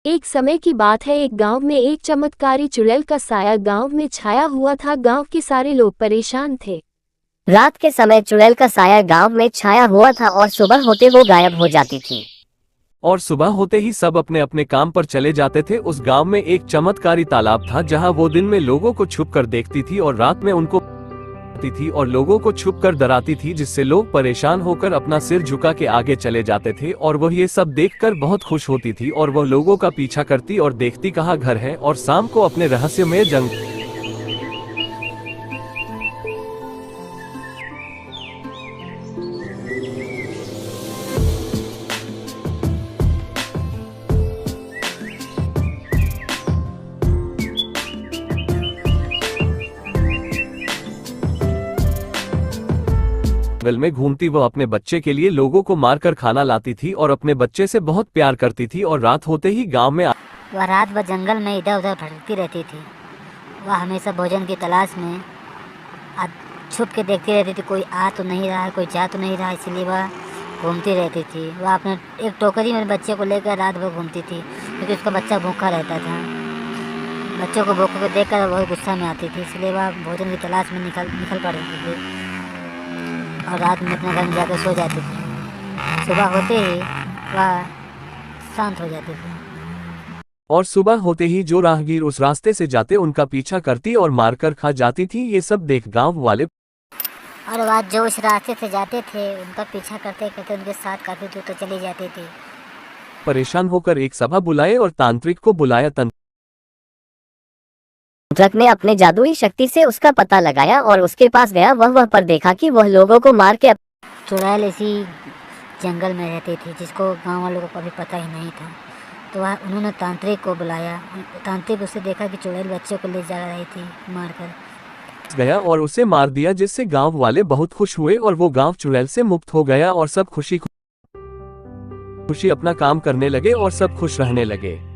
एक समय की बात है, एक गांव में एक चमत्कारी चुड़ैल का साया गांव में छाया हुआ था। गांव के सारे लोग परेशान थे। रात के समय चुड़ैल का साया गांव में छाया हुआ था और सुबह होते वो गायब हो जाती थी। और सुबह होते ही सब अपने अपने काम पर चले जाते थे। उस गांव में एक चमत्कारी तालाब था जहां वो दिन में लोगों को छुप कर देखती थी और रात में उनको थी और लोगों को छुप कर डराती थी, जिससे लोग परेशान होकर अपना सिर झुका के आगे चले जाते थे। और वह ये सब देखकर बहुत खुश होती थी और वह लोगों का पीछा करती और देखती कहाँ घर है, और शाम को अपने रहस्यमय जंगल में घूमती। वह अपने बच्चे के लिए लोगों को मारकर खाना लाती थी और अपने बच्चे से बहुत प्यार करती थी। और रात होते ही गांव में वह रात भर जंगल में इधर उधर भटकती रहती थी। वह हमेशा भोजन की तलाश में छुप के देखती रहती थी, कोई आ तो नहीं रहा है, कोई जा तो नहीं रहा, इसलिए वह घूमती रहती थी। वह अपने एक टोकरी में बच्चे को लेकर रात भर घूमती थी, क्योंकि उसका बच्चा भूखा रहता था। बच्चों को भूखे को देखकर वह गुस्सा में आती थी, इसलिए वह भोजन की तलाश में निकल पड़ती थी और रात में अपने घर में जाकर सो जाती थी। सुबह होते ही वह शांत हो जाती थी। और सुबह होते ही जो राहगीर उस रास्ते से जाते उनका पीछा करती और मारकर खा जाती थी। ये सब देख गांव वाले और वह जो उस रास्ते से जाते थे उनका पीछा करते करते उनके साथ काफी दूर तो चली जाती थी। परेशान होकर एक सभा बुलाए और तांत्रिक को बुलाया। तांत्रिक ने अपने जादुई शक्ति से उसका पता लगाया और उसके पास गया। वह पर देखा कि वह लोगों को मार के चुड़ैल इसी जंगल में रहती थी, जिसको गांव वालों को कभी पता ही नहीं था। तो वह उन्होंने तांत्रिक को बुलाया। तांत्रिक उसे देखा कि चुड़ैल बच्चों को ले जा रही थी मारकर गया और उसे मार दिया, जिससे गांव वाले बहुत खुश हुए और वो गांव चुड़ैल से मुक्त हो गया और सब खुशी अपना काम करने लगे और सब खुश रहने लगे।